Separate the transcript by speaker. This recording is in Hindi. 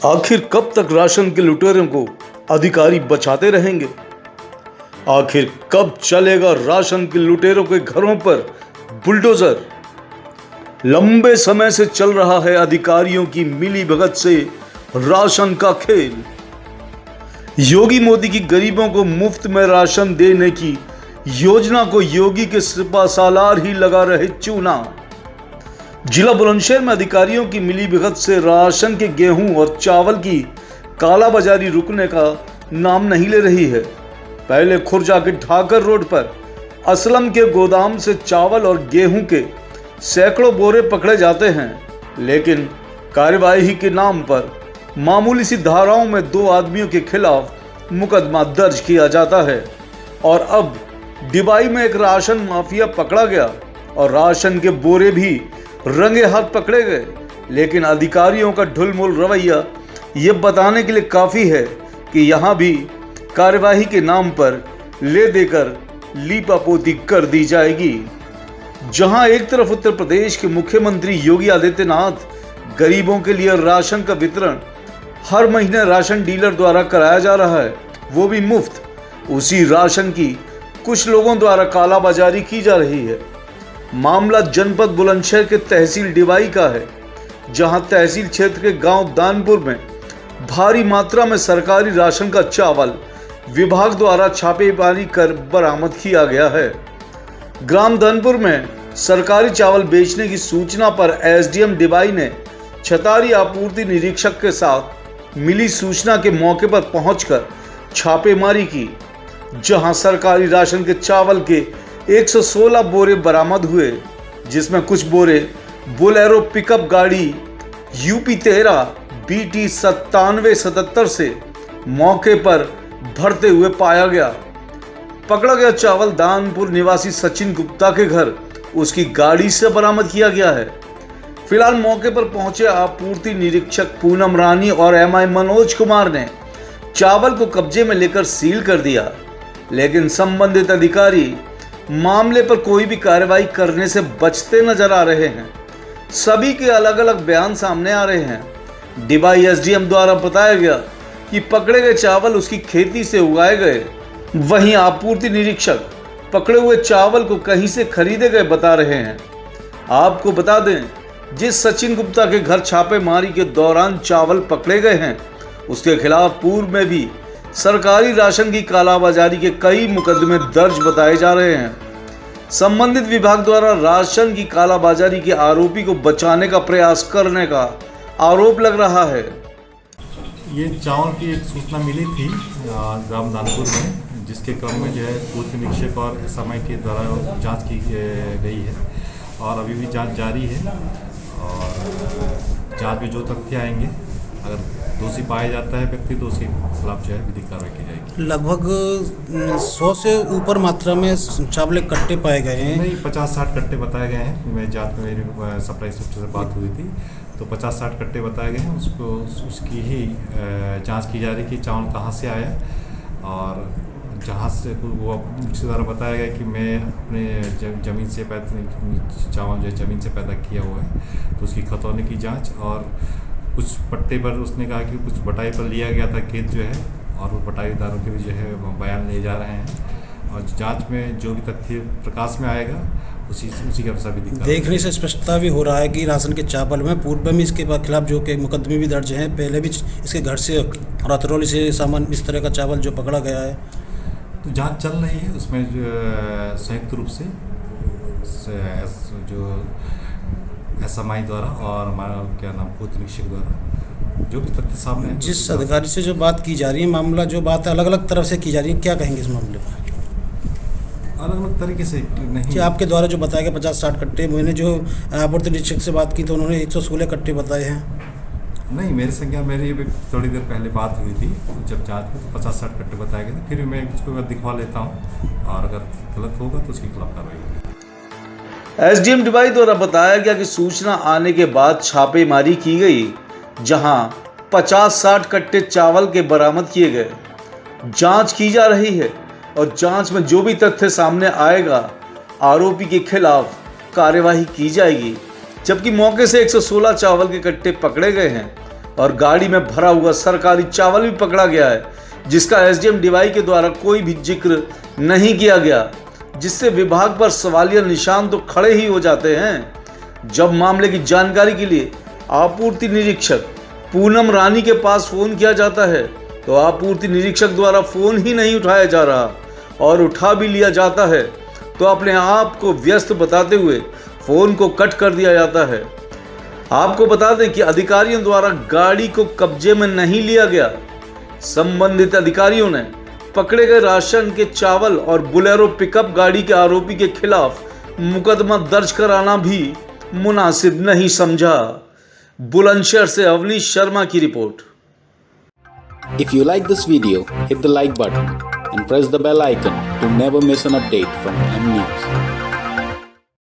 Speaker 1: आखिर कब तक राशन के लुटेरों को अधिकारी बचाते रहेंगे? आखिर कब चलेगा राशन के लुटेरों के घरों पर बुलडोजर? लंबे समय से चल रहा है अधिकारियों की मिलीभगत से राशन का खेल। योगी मोदी की गरीबों को मुफ्त में राशन देने की योजना को योगी के सिपहसालार ही लगा रहे चूना। जिला बुलंदशहर में अधिकारियों की मिलीभगत से राशन के गेहूं और चावल की कालाबाजारी रुकने का नाम नहीं ले रही है। पहले खुर्जा के ढाकर रोड पर असलम के गोदाम से चावल और गेहूं के सैकड़ों बोरे पकड़े जाते हैं, लेकिन कार्यवाही के नाम पर मामूली सी धाराओं में 2 आदमियों के खिलाफ मुकदमा दर्ज किया जाता है। और अब डिबाई में एक राशन माफिया पकड़ा गया और राशन के बोरे भी रंगे हाथ पकड़े गए, लेकिन अधिकारियों का ढुलमुल रवैया ये बताने के लिए काफ़ी है कि यहाँ भी कार्यवाही के नाम पर ले देकर लीपापोती कर दी जाएगी। जहाँ एक तरफ उत्तर प्रदेश के मुख्यमंत्री योगी आदित्यनाथ गरीबों के लिए राशन का वितरण हर महीने राशन डीलर द्वारा कराया जा रहा है, वो भी मुफ्त, उसी राशन की कुछ लोगों द्वारा कालाबाजारी की जा रही है। मामला जनपद बुलंदशहर के तहसील डिबाई का है, जहां तहसील क्षेत्र के गांव दानपुर में भारी मात्रा में सरकारी राशन का चावल विभाग द्वारा छापेमारी कर बरामद किया गया है। ग्राम दानपुर में सरकारी चावल बेचने की सूचना पर एसडीएम डिबाई ने छतारी आपूर्ति निरीक्षक के साथ मिली सूचना के मौके पर पहुंचकर छापेमारी की, जहां सरकारी राशन के चावल के 116 बोरे बरामद हुए, जिसमें कुछ बोरे बोलेरो पिकअप गाड़ी यूपी 13 BT 9777 से मौके पर भरते हुए पाया गया। पकड़ा गया चावल दानपुर निवासी सचिन गुप्ता के घर उसकी गाड़ी से बरामद किया गया है। फिलहाल मौके पर पहुंचे आपूर्ति निरीक्षक पूनम रानी और MI मनोज कुमार ने चावल को कब्जे में लेकर सील कर दिया, लेकिन संबंधित अधिकारी मामले पर कोई भी कार्रवाई करने से बचते नजर आ रहे हैं। सभी के अलग अलग बयान सामने आ रहे हैं। डिबाई एसडीएम द्वारा बताया गया कि पकड़े गए चावल उसकी खेती से उगाए गए, वहीं आपूर्ति निरीक्षक पकड़े हुए चावल को कहीं से खरीदे गए बता रहे हैं। आपको बता दें, जिस सचिन गुप्ता के घर छापेमारी के दौरान चावल पकड़े गए हैं, उसके खिलाफ पूर्व में भी सरकारी राशन की कालाबाजारी के कई मुकदमे दर्ज बताए जा रहे हैं। संबंधित विभाग द्वारा राशन की कालाबाजारी के आरोपी को बचाने का प्रयास करने का आरोप लग रहा है।
Speaker 2: ये चावल की एक सूचना मिली थी ग्राम दानपुर में, जिसके क्रम में जो है पूर्व निरीक्षक और समय के द्वारा जांच की गई है और अभी भी जांच जारी है। और जांच में जो तथ्य आएंगे, अगर दोषी पाया जाता है व्यक्ति तो उसके खिलाफ जो है विधिक कार्रवाई की जाएगी।
Speaker 3: लगभग 100 से ऊपर मात्रा में चावल कट्टे पाए गए हैं।
Speaker 2: नहीं, 50-60 कट्टे बताए गए हैं। मैं जांच में मेरी सप्लाई इंस्पेक्टर से बात हुई थी तो 50-60 कट्टे बताए गए हैं। उसकी ही जांच की जा रही कि चावल कहाँ से आया, और जहाँ से वो मुझसे द्वारा बताया गया कि मैं अपने ज़मीन से चावल जो ज़मीन से पैदा किया हुआ है, तो उसकी खतौनी की जाँच, और कुछ पट्टे पर उसने कहा कि कुछ बटाई पर लिया गया था खेत जो है, और वो बटाईदारों के भी जो है बयान लिए जा रहे हैं। और जांच में जो भी तथ्य प्रकाश में आएगा उसी के अनुसार भी
Speaker 3: देखने से स्पष्टता भी हो रहा है कि राशन के चावल में पूर्व में इसके खिलाफ जो कि मुकदमे भी दर्ज हैं, पहले भी इसके घर से रतरौली से सामान इस तरह का चावल जो पकड़ा गया है।
Speaker 2: तो जाँच चल रही है, उसमें संयुक्त रूप से जो SMI द्वारा और हमारा क्या नाम पूर्व निरीक्षक द्वारा जो भी तथ्य सामने है,
Speaker 3: जिस अधिकारी से जो बात की जा रही है, मामला जो बात है अलग अलग तरफ से की जा रही है, क्या कहेंगे इस मामले पर?
Speaker 2: अलग अलग तरीके से नहीं
Speaker 3: कि आपके द्वारा जो बताया गया 50-60 कट्टे, मैंने जो आपूर्ति निरीक्षक से बात की तो उन्होंने 116 कट्टे बताए हैं।
Speaker 2: नहीं, मेरी संख्या मेरी भी थोड़ी देर पहले बात हुई थी जब जांच में, तो 50-60 कट्टे बताए गए थे। फिर भी मैं इसको दिखवा लेता हूँ और अगर गलत होगा तो उसके खिलाफ कार्रवाई होगी।
Speaker 1: एसडीएम डिबाई द्वारा बताया गया कि सूचना आने के बाद छापेमारी की गई, जहां 50-60 कट्टे चावल के बरामद किए गए। जांच की जा रही है और जांच में जो भी तथ्य सामने आएगा आरोपी के खिलाफ कार्यवाही की जाएगी। जबकि मौके से 116 चावल के कट्टे पकड़े गए हैं और गाड़ी में भरा हुआ सरकारी चावल भी पकड़ा गया है, जिसका एसडीएम डिवाई के द्वारा कोई भी जिक्र नहीं किया गया, जिससे विभाग पर सवालिया निशान तो खड़े ही हो जाते हैं। जब मामले की जानकारी के लिए आपूर्ति निरीक्षक पूनम रानी के पास फोन किया जाता है तो आपूर्ति निरीक्षक द्वारा फोन ही नहीं उठाया जा रहा, और उठा भी लिया जाता है तो अपने आप को व्यस्त बताते हुए फोन को कट कर दिया जाता है। आपको बता दें कि अधिकारियों द्वारा गाड़ी को कब्जे में नहीं लिया गया। संबंधित अधिकारियों ने पकड़े गए राशन के चावल और बुलेरो पिकअप गाड़ी के आरोपी के खिलाफ मुकदमा दर्ज कराना भी मुनासिब नहीं समझा। बुलंदशहर से अवनीश शर्मा की report.
Speaker 4: If you like this video, hit the like button and press the bell icon to never miss an update from M News.